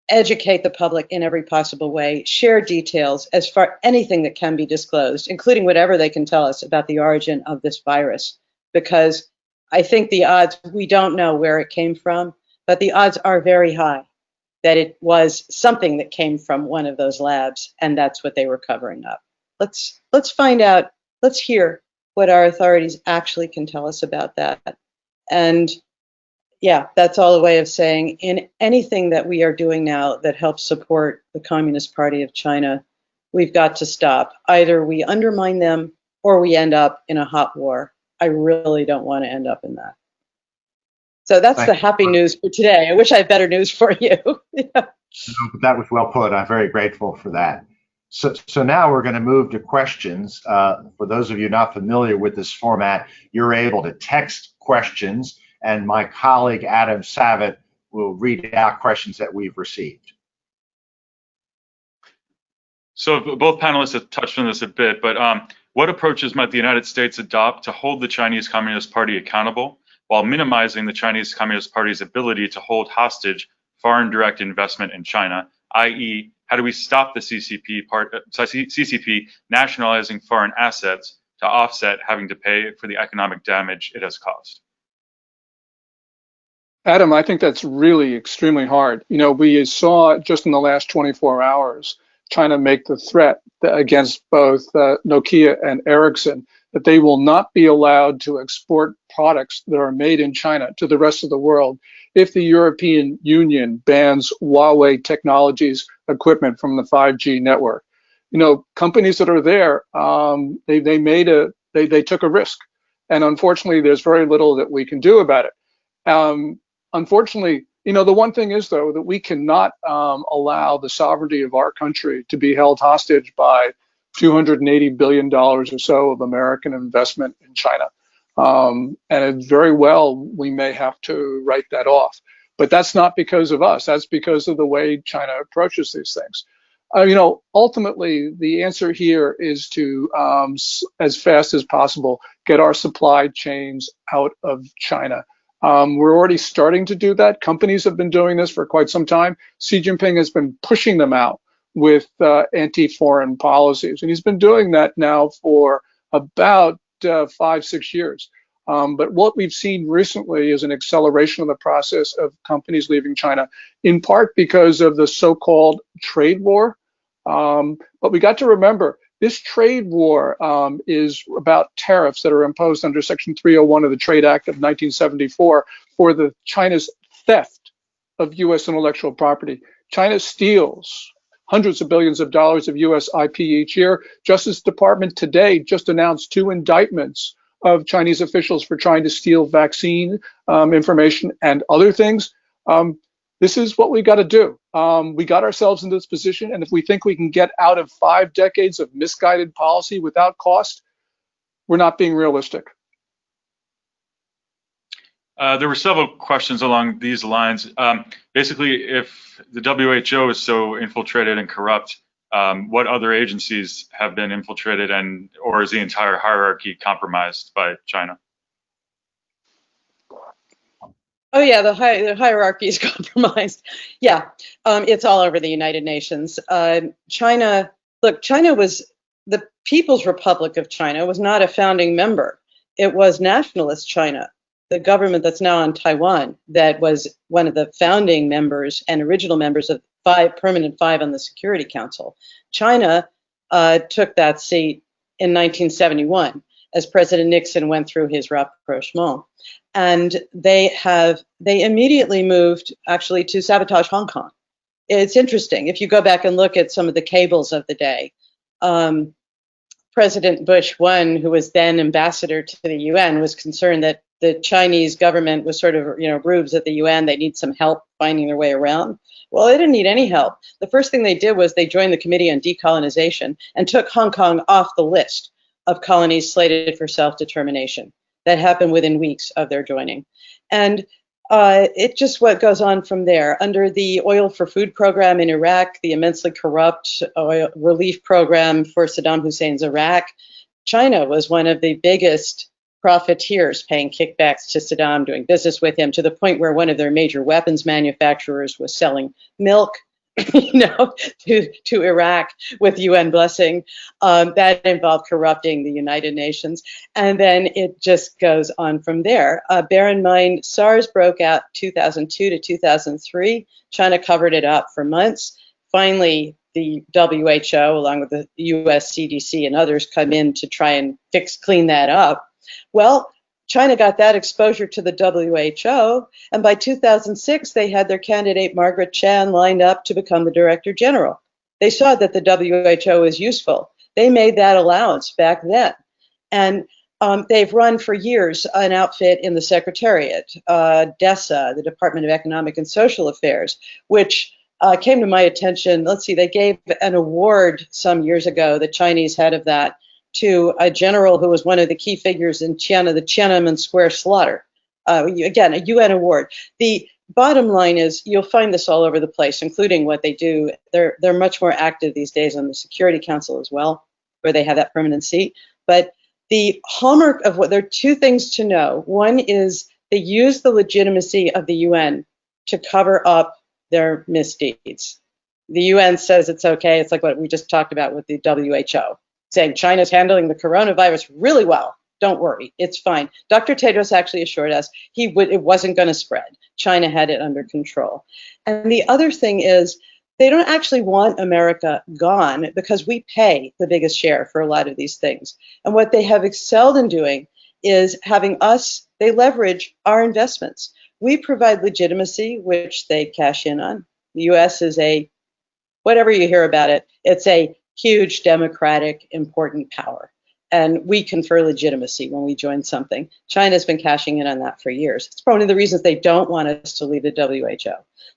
Speaker 4: educate the public in every possible way, share details as far anything that can be disclosed, including whatever they can tell us about the origin of this virus, because I think the odds, we don't know where it came from, but the odds are very high that it was something that came from one of those labs, and that's what they were covering up. Let's find out, let's hear what our authorities actually can tell us about that. And that's all a way of saying, in anything that we are doing now that helps support the Communist Party of China, we've got to stop. Either we undermine them or we end up in a hot war. I really don't want to end up in that. So that's the happy news for today. I wish I had better news for you.
Speaker 2: No, but that was well put. I'm very grateful for that. So now we're going to move to questions. For those of you not familiar with this format, you're able to text questions, and my colleague Adam Savitt will read out questions that we've received.
Speaker 1: So both panelists have touched on this a bit, but what approaches might the United States adopt to hold the Chinese Communist Party accountable while minimizing the Chinese Communist Party's ability to hold hostage foreign direct investment in China, i.e., how do we stop the CCP nationalizing foreign assets to offset having to pay for the economic damage it has caused?
Speaker 3: Adam, I think that's really extremely hard. We saw just in the last 24 hours, China make the threat against both Nokia and Ericsson that they will not be allowed to export products that are made in China to the rest of the world if the European Union bans Huawei Technologies equipment from the 5G network. Companies that are there, they took a risk, and unfortunately, there's very little that we can do about it. Unfortunately, the one thing is, though, that we cannot allow the sovereignty of our country to be held hostage by $280 billion or so of American investment in China. And it's very well, we may have to write that off. But that's not because of us. That's because of the way China approaches these things. Ultimately, the answer here is to, as fast as possible, get our supply chains out of China. We're already starting to do that. Companies have been doing this for quite some time. Xi Jinping has been pushing them out with anti-foreign policies, and he's been doing that now for about 5-6 years. But what we've seen recently is an acceleration of the process of companies leaving China, in part because of the so-called trade war. But we got to remember, this trade war is about tariffs that are imposed under Section 301 of the Trade Act of 1974 for the China's theft of U.S. intellectual property. China steals hundreds of billions of dollars of U.S. IP each year. Justice Department today just announced 2 indictments of Chinese officials for trying to steal vaccine information and other things. This is what we got to do. We got ourselves into this position, and if we think we can get out of 5 decades of misguided policy without cost, we're not being realistic.
Speaker 1: There were several questions along these lines. Basically, if the WHO is so infiltrated and corrupt, what other agencies have been infiltrated, and or is the entire hierarchy compromised by China?
Speaker 4: Oh yeah, the hierarchy is compromised. Yeah, it's all over the United Nations. China, look, China was, the People's Republic of China was not a founding member. It was nationalist China, the government that's now on Taiwan, that was one of the founding members and original members of permanent five on the Security Council. China took that seat in 1971 as President Nixon went through his rapprochement. And they immediately moved actually to sabotage Hong Kong. It's interesting. If you go back and look at some of the cables of the day, President Bush I, who was then ambassador to the UN, was concerned that the Chinese government was sort of, rubes at the UN. They need some help finding their way around. Well, they didn't need any help. The first thing they did was they joined the Committee on Decolonization and took Hong Kong off the list of colonies slated for self-determination. That happened within weeks of their joining. And it just what goes on from there. Under the Oil for Food program in Iraq, the immensely corrupt oil relief program for Saddam Hussein's Iraq, China was one of the biggest profiteers, paying kickbacks to Saddam, doing business with him, to the point where one of their major weapons manufacturers was selling milk to Iraq with UN blessing. That involved corrupting the United Nations. And then it just goes on from there. Bear in mind, SARS broke out 2002 to 2003. China covered it up for months. Finally, the WHO, along with the U.S. CDC and others, come in to try and clean that up. Well, China got that exposure to the WHO, and by 2006, they had their candidate, Margaret Chan, lined up to become the Director General. They saw that the WHO was useful. They made that allowance back then. And they've run for years an outfit in the Secretariat, DESA, the Department of Economic and Social Affairs, which came to my attention. Let's see, they gave an award some years ago, the Chinese head of that, to a general who was one of the key figures in the Tiananmen Square slaughter. Again, a UN award. The bottom line is you'll find this all over the place, including what they do. They're much more active these days on the Security Council as well, where they have that permanent seat. But the hallmark of what, there are 2 things to know. One is they use the legitimacy of the UN to cover up their misdeeds. The UN says it's okay. It's like what we just talked about with the WHO, saying China's handling the coronavirus really well. Don't worry, it's fine. Dr. Tedros actually assured us it wasn't going to spread. China had it under control. And the other thing is they don't actually want America gone because we pay the biggest share for a lot of these things. And what they have excelled in doing is having us, they leverage our investments. We provide legitimacy, which they cash in on. The U.S. is whatever you hear about it, it's a huge democratic, important power. And we confer legitimacy when we join something. China's been cashing in on that for years. It's probably one of the reasons they don't want us to leave the WHO.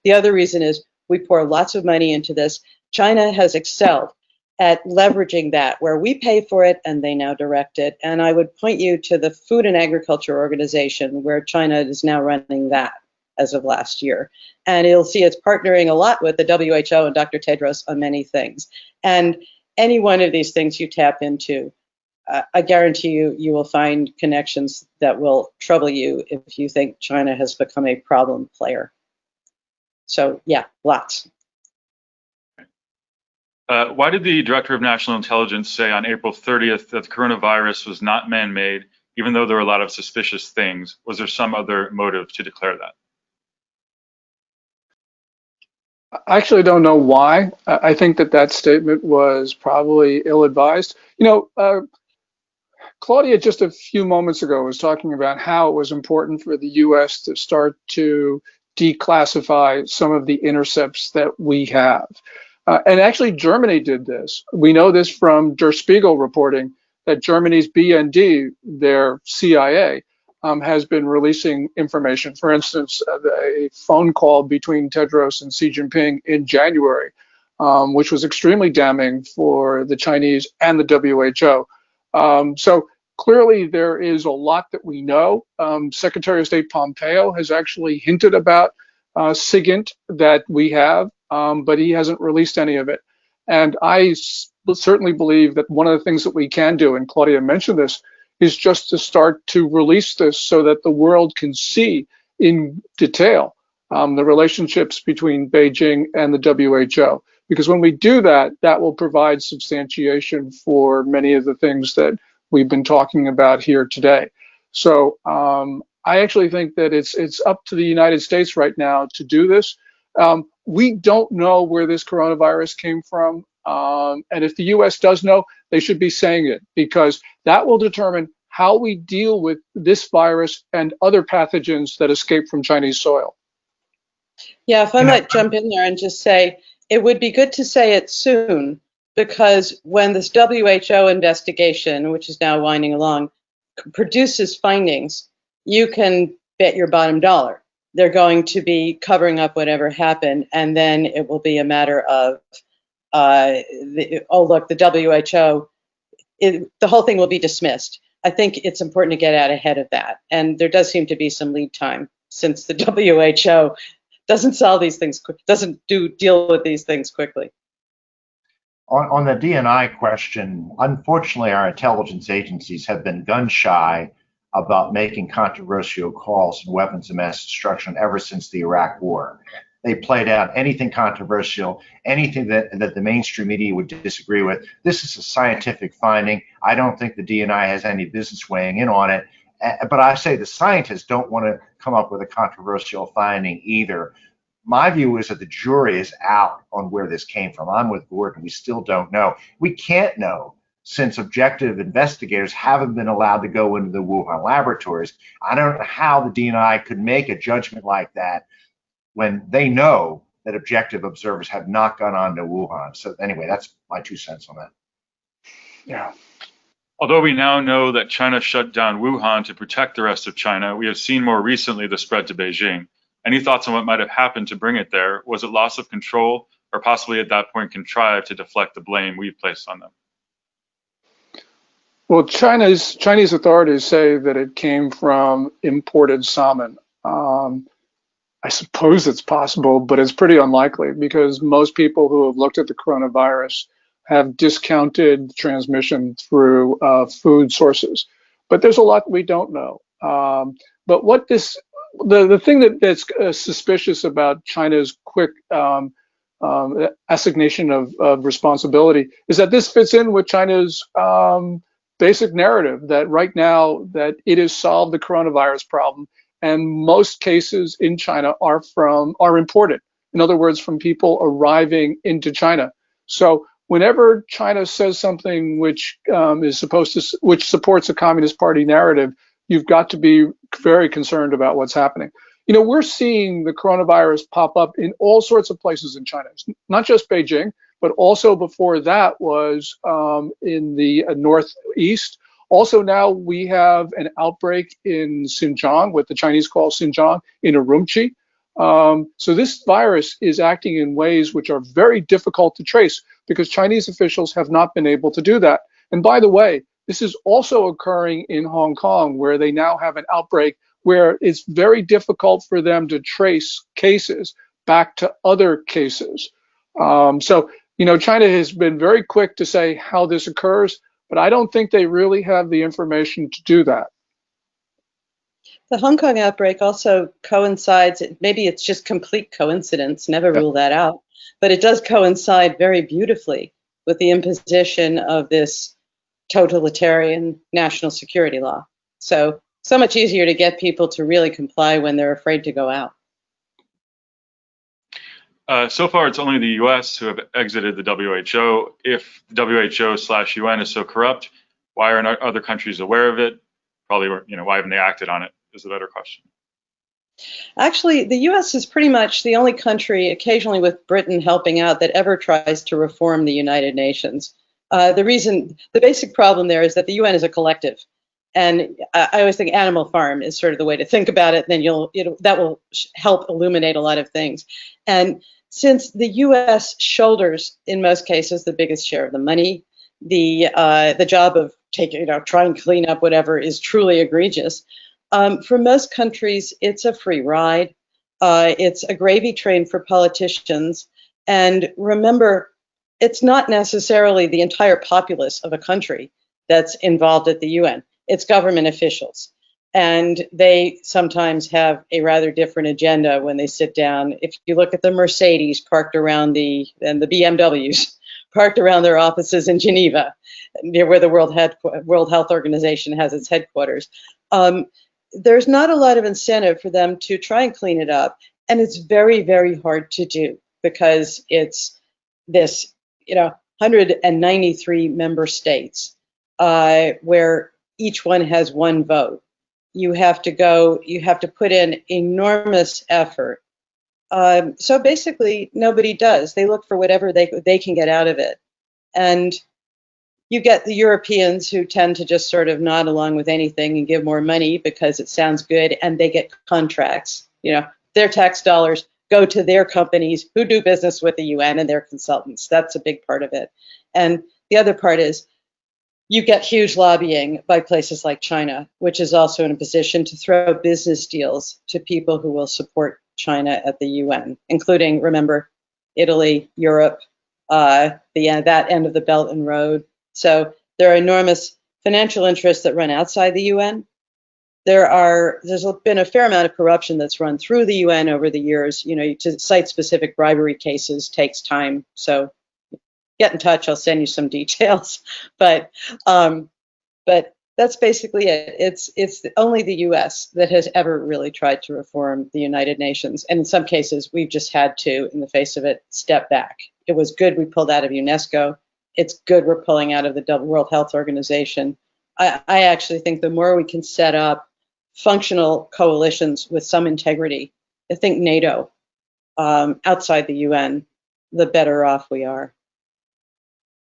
Speaker 4: The other reason is we pour lots of money into this. China has excelled at leveraging that, where we pay for it and they now direct it. And I would point you to the Food and Agriculture Organization, where China is now running that as of last year. And you'll see it's partnering a lot with the WHO and Dr. Tedros on many things. And any one of these things you tap into, I guarantee you, you will find connections that will trouble you if you think China has become a problem player. So yeah, lots.
Speaker 1: Why did the Director of National Intelligence say on April 30th that the coronavirus was not man-made, even though there were a lot of suspicious things? Was there some other motive to declare that?
Speaker 3: I actually don't know why. I think that statement was probably ill-advised. Claudia just a few moments ago was talking about how it was important for the U.S. to start to declassify some of the intercepts that we have. And actually, Germany did this. We know this from Der Spiegel reporting that Germany's BND, their CIA, has been releasing information. For instance, a phone call between Tedros and Xi Jinping in January, which was extremely damning for the Chinese and the WHO. So clearly there is a lot that we know. Secretary of State Pompeo has actually hinted about SIGINT that we have, but he hasn't released any of it. And I certainly believe that one of the things that we can do, and Claudia mentioned this, is just to start to release this so that the world can see in detail the relationships between Beijing and the WHO. Because when we do that, that will provide substantiation for many of the things that we've been talking about here today. So I actually think that it's up to the United States right now to do this. We don't know where this coronavirus came from. And if the US does know, they should be saying it, because that will determine how we deal with this virus and other pathogens that escape from Chinese soil.
Speaker 4: Yeah, if I might jump in there and just say, it would be good to say it soon, because when this WHO investigation, which is now winding along, produces findings, you can bet your bottom dollar they're going to be covering up whatever happened, and then it will be a matter of, oh, look, the WHO, the whole thing will be dismissed. I think it's important to get out ahead of that. And there does seem to be some lead time, since the WHO doesn't solve these things, doesn't deal with these things quickly.
Speaker 2: On the DNI question, unfortunately, our intelligence agencies have been gun shy about making controversial calls on weapons of mass destruction ever since the Iraq War. They played out anything controversial, anything that the mainstream media would disagree with. This is a scientific finding. I don't think the DNI has any business weighing in on it. But I say the scientists don't want to come up with a controversial finding either. My view is that the jury is out on where this came from. I'm with Gordon. We still don't know. We can't know, since objective investigators haven't been allowed to go into the Wuhan laboratories. I don't know how the DNI could make a judgment like that when they know that objective observers have not gone on to Wuhan. So anyway, that's my 2 cents on that.
Speaker 3: Yeah.
Speaker 1: Although we now know that China shut down Wuhan to protect the rest of China, we have seen more recently the spread to Beijing. Any thoughts on what might have happened to bring it there? Was it loss of control, or possibly at that point contrived to deflect the blame we've placed on them?
Speaker 3: Well, Chinese authorities say that it came from imported salmon. I suppose it's possible, but it's pretty unlikely, because most people who have looked at the coronavirus have discounted transmission through food sources. But there's a lot we don't know. But what the thing that's suspicious about China's quick assignation of responsibility is that this fits in with China's basic narrative that right now that it has solved the coronavirus problem, and most cases in China are imported. In other words, from people arriving into China. So whenever China says something which which supports a Communist Party narrative, you've got to be very concerned about what's happening. You know, we're seeing the coronavirus pop up in all sorts of places in China. It's not just Beijing, but also before that was in the northeast. Also now we have an outbreak in Xinjiang, what the Chinese call Xinjiang, in Urumqi. So this virus is acting in ways which are very difficult to trace, because Chinese officials have not been able to do that. And by the way, this is also occurring in Hong Kong, where they now have an outbreak where it's very difficult for them to trace cases back to other cases. So, you know, China has been very quick to say how this occurs, but I don't think they really have the information to do that.
Speaker 4: The Hong Kong outbreak also coincides, maybe it's just complete coincidence, never rule that out, but it does coincide very beautifully with the imposition of this totalitarian national security law. So much easier to get people to really comply when they're afraid to go out.
Speaker 1: So far, it's only the U.S. who have exited the WHO. If the WHO/UN is so corrupt, why aren't other countries aware of it? Probably, why haven't they acted on it is the better question.
Speaker 4: Actually, the U.S. is pretty much the only country, occasionally with Britain helping out, that ever tries to reform the United Nations. The basic problem there is that the UN is a collective. And I always think Animal Farm is sort of the way to think about it. Then that will help illuminate a lot of things. And since the U.S. shoulders, in most cases, the biggest share of the money, the job of try and clean up whatever is truly egregious. For most countries, it's a free ride. It's a gravy train for politicians. And remember, it's not necessarily the entire populace of a country that's involved at the UN. It's government officials. And they sometimes have a rather different agenda when they sit down. If you look at the Mercedes parked around and the BMWs parked around their offices in Geneva, near where the World Health Organization has its headquarters, there's not a lot of incentive for them to try and clean it up. And it's very, very hard to do because it's this, 193 member states where each one has one vote. You have to put in enormous effort. So basically, nobody does. They look for whatever they can get out of it. And you get the Europeans who tend to just sort of nod along with anything and give more money because it sounds good, and they get contracts. Their tax dollars go to their companies who do business with the UN and their consultants. That's a big part of it. And the other part is you get huge lobbying by places like China, which is also in a position to throw business deals to people who will support China at the UN, including, remember, Italy, Europe, that end of the Belt and Road. So there are enormous financial interests that run outside the UN. There's been a fair amount of corruption that's run through the UN over the years. To cite specific bribery cases takes time. So get in touch. I'll send you some details. But that's basically it. It's only the U.S. that has ever really tried to reform the United Nations, and in some cases, we've just had to, in the face of it, step back. It was good we pulled out of UNESCO. It's good we're pulling out of the World Health Organization. I actually think the more we can set up functional coalitions with some integrity, I think NATO outside the UN, the better off we are.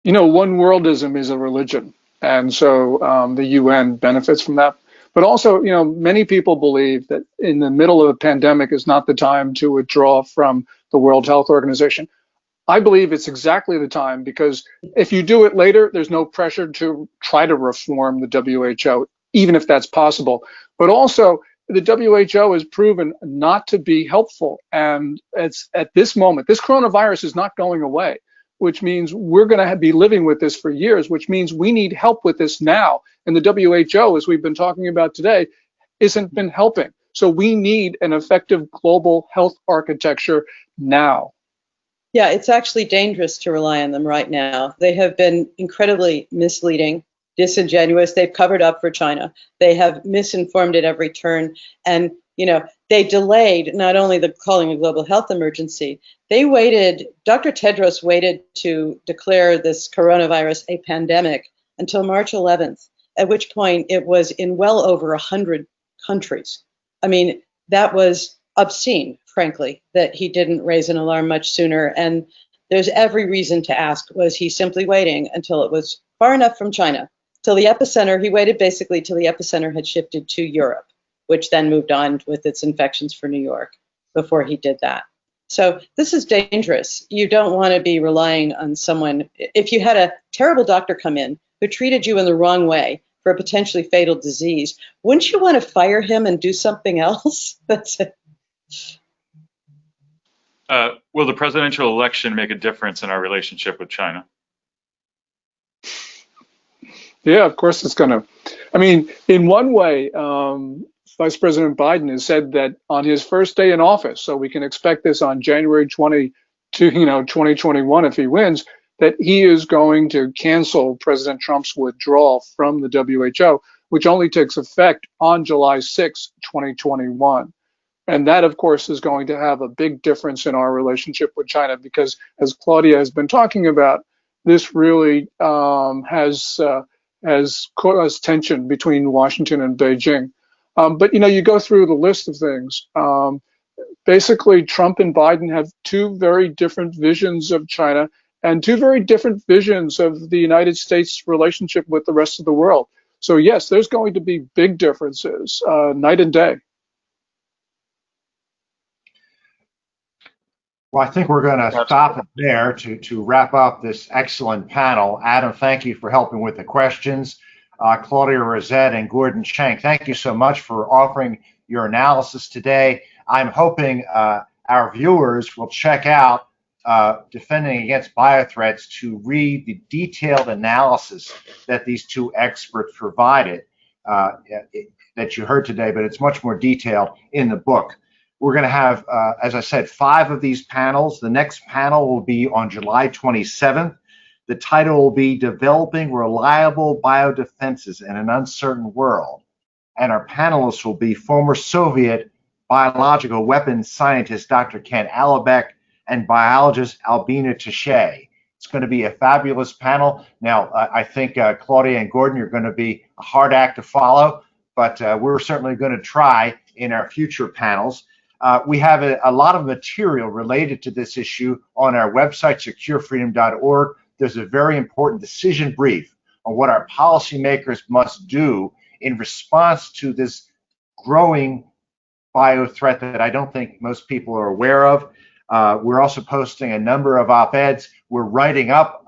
Speaker 3: One worldism is a religion, and so the UN benefits from that. But also, many people believe that in the middle of a pandemic is not the time to withdraw from the World Health Organization. I believe it's exactly the time, because if you do it later, there's no pressure to try to reform the WHO, even if that's possible. But also, the WHO has proven not to be helpful. And it's at this moment, this coronavirus is not going away, which means we're going to be living with this for years, which means we need help with this now. And the WHO, as we've been talking about today, isn't been helping. So we need an effective global health architecture now.
Speaker 4: Yeah, it's actually dangerous to rely on them right now. They have been incredibly misleading, disingenuous. They've covered up for China. They have misinformed at every turn. And, they delayed not only the calling a global health emergency, Dr. Tedros waited to declare this coronavirus a pandemic until March 11th, at which point it was in well over 100 countries. I mean, that was obscene, frankly, that he didn't raise an alarm much sooner. And there's every reason to ask, was he simply waiting until it was far enough from China, till the epicenter? He waited basically till the epicenter had shifted to Europe, which then moved on with its infections for New York before he did that. So this is dangerous. You don't want to be relying on someone. If you had a terrible doctor come in who treated you in the wrong way for a potentially fatal disease, wouldn't you want to fire him and do something else? That's it.
Speaker 1: Will the presidential election make a difference in our relationship with China?
Speaker 3: Yeah, of course it's going to. I mean, in one way, Vice President Biden has said that on his first day in office, so we can expect this on January 2021 if he wins, that he is going to cancel President Trump's withdrawal from the WHO, which only takes effect on July 6, 2021. And that, of course, is going to have a big difference in our relationship with China because, as Claudia has been talking about, this really has caused tension between Washington and Beijing. But you go through the list of things. Basically, Trump and Biden have two very different visions of China and two very different visions of the United States' relationship with the rest of the world. So yes, there's going to be big differences, night and day.
Speaker 2: Well, I think we're going to stop it there to wrap up this excellent panel. Adam, thank you for helping with the questions. Claudia Rosette and Gordon Schenk, thank you so much for offering your analysis today. I'm hoping our viewers will check out Defending Against Biothreats to read the detailed analysis that these two experts provided that you heard today, but it's much more detailed in the book. We're going to have, as I said, 5 of these panels. The next panel will be on July 27th. The title will be Developing Reliable Biodefenses in an Uncertain World. And our panelists will be former Soviet biological weapons scientist Dr. Ken Alibek and biologist Albina Taché. It's going to be a fabulous panel. Now, I think Claudia and Gordon, you're going to be a hard act to follow, but we're certainly going to try in our future panels. We have a lot of material related to this issue on our website, securefreedom.org. There's a very important decision brief on what our policymakers must do in response to this growing bio threat that I don't think most people are aware of. We're also posting a number of op-eds. We're writing up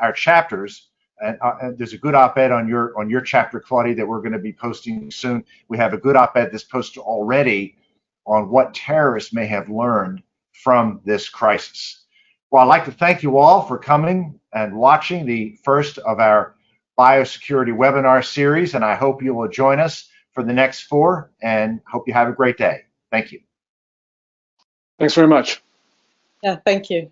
Speaker 2: our chapters. And there's a good op-ed on your chapter, Claudia, that we're going to be posting soon. We have a good op-ed that's posted already on what terrorists may have learned from this crisis. Well, I'd like to thank you all for coming and watching the first of our biosecurity webinar series, and I hope you will join us for the next 4, and hope you have a great day. Thank you.
Speaker 3: Thanks very much.
Speaker 4: Yeah, thank you.